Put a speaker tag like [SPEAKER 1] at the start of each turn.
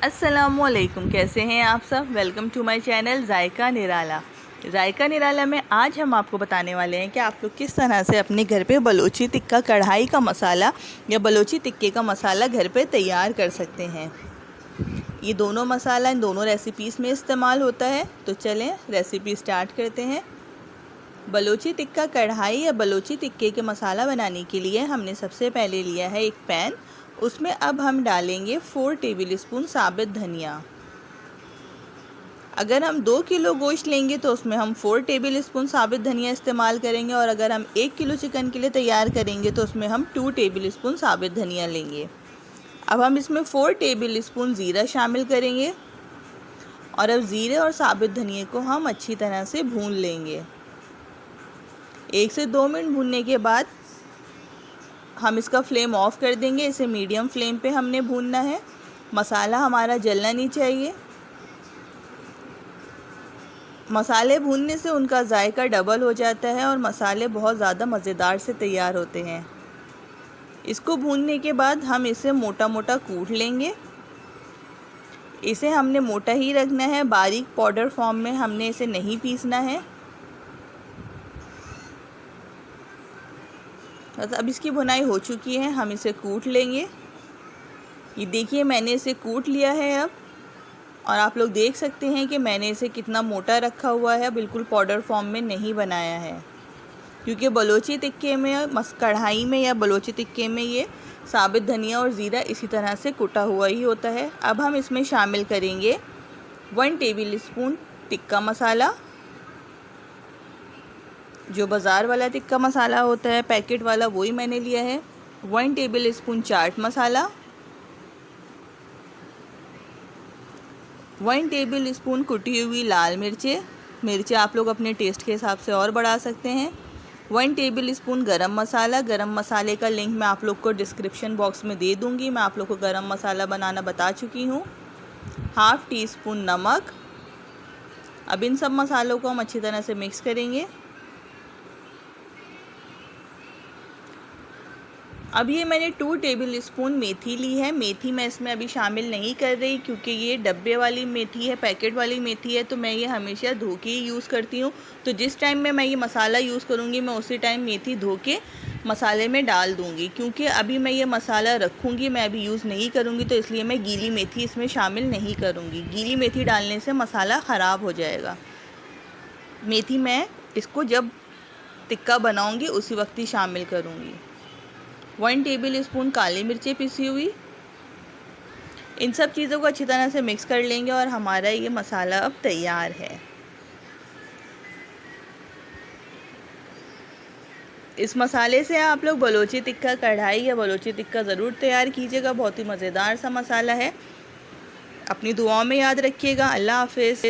[SPEAKER 1] अस्सलामुअलैकुम, कैसे हैं आप सब। वेलकम टू माय चैनल जायका निराला। जायका निराला में आज हम आपको बताने वाले हैं कि आप लोग किस तरह से अपने घर पे बलोची टिक्का कढ़ाई का मसाला या बलोची टिक्के का मसाला घर पे तैयार कर सकते हैं। ये दोनों मसाला इन दोनों रेसिपीज़ में इस्तेमाल होता है। तो चलें रेसिपी स्टार्ट करते हैं। बलोची टिक्का कढ़ाई या बलोची टिक्के के मसाला बनाने के लिए हमने सबसे पहले लिया है एक पैन। उसमें अब हम डालेंगे 4 टेबलस्पून साबित धनिया। अगर हम 2 किलो गोश्त लेंगे तो उसमें हम 4 टेबलस्पून साबित धनिया इस्तेमाल करेंगे, और अगर हम 1 किलो चिकन के लिए तैयार करेंगे तो उसमें हम 2 टेबलस्पून साबित धनिया लेंगे। अब हम इसमें 4 टेबलस्पून ज़ीरा शामिल करेंगे, और अब ज़ीरे और साबित धनिया को हम अच्छी तरह से भून लेंगे। 1 से 2 मिनट भूनने के बाद हम इसका फ्लेम ऑफ कर देंगे। इसे मीडियम फ्लेम पे हमने भूनना है। मसाला हमारा जलना नहीं चाहिए। मसाले भूनने से उनका जायका डबल हो जाता है और मसाले बहुत ज़्यादा मज़ेदार से तैयार होते हैं। इसको भूनने के बाद हम इसे मोटा मोटा कूट लेंगे। इसे हमने मोटा ही रखना है, बारीक पाउडर फॉर्म में हमने इसे नहीं पीसना है। अब इसकी भुनाई हो चुकी है, हम इसे कूट लेंगे। ये देखिए मैंने इसे कूट लिया है अब, और आप लोग देख सकते हैं कि मैंने इसे कितना मोटा रखा हुआ है, बिल्कुल पाउडर फॉर्म में नहीं बनाया है। क्योंकि बलोची टिक्के में कढ़ाई में या बलोची टिक्के में ये साबित धनिया और ज़ीरा इसी तरह से कुटा हुआ ही होता है। अब हम इसमें शामिल करेंगे 1 टेबलस्पून टिक्का मसाला। जो बाज़ार वाला टिक्का मसाला होता है पैकेट वाला, वही मैंने लिया है। 1 टेबलस्पून चाट मसाला, 1 टेबलस्पून कुटी हुई लाल मिर्चें आप लोग अपने टेस्ट के हिसाब से और बढ़ा सकते हैं। 1 टेबलस्पून गरम मसाला। गरम मसाले का लिंक मैं आप लोग को डिस्क्रिप्शन बॉक्स में दे दूँगी। मैं आप लोग को गरम मसाला बनाना बता चुकी हूँ। हाफ़ टी स्पून नमक। अब इन सब मसालों को हम अच्छी तरह से मिक्स करेंगे। अब ये मैंने 2 टेबलस्पून मेथी ली है। मेथी मैं इसमें अभी शामिल नहीं कर रही, क्योंकि ये डब्बे वाली मेथी है, पैकेट वाली मेथी है, तो मैं ये हमेशा धो के ही यूज़ करती हूँ। तो जिस टाइम में मैं ये मसाला यूज़ करूँगी मैं उसी टाइम मेथी धो के मसाले में डाल दूँगी। क्योंकि अभी मैं ये मसाला रखूँगी, मैं अभी यूज़ नहीं करूँगी, तो इसलिए मैं गीली मेथी इसमें शामिल नहीं करूँगी। गीली मेथी डालने से मसाला ख़राब हो जाएगा। मेथी मैं इसको जब टिक्का बनाऊँगी उसी वक्त ही शामिल करूँगी। 1 टेबलस्पून काली मिर्चें पिसी हुई। इन सब चीज़ों को अच्छी तरह से मिक्स कर लेंगे और हमारा ये मसाला अब तैयार है। इस मसाले से आप लोग बलोची टिक्का कढ़ाई या बलोची टिक्का ज़रूर तैयार कीजिएगा। बहुत ही मज़ेदार सा मसाला है। अपनी दुआओं में याद रखिएगा। अल्लाह हाफ़िज़।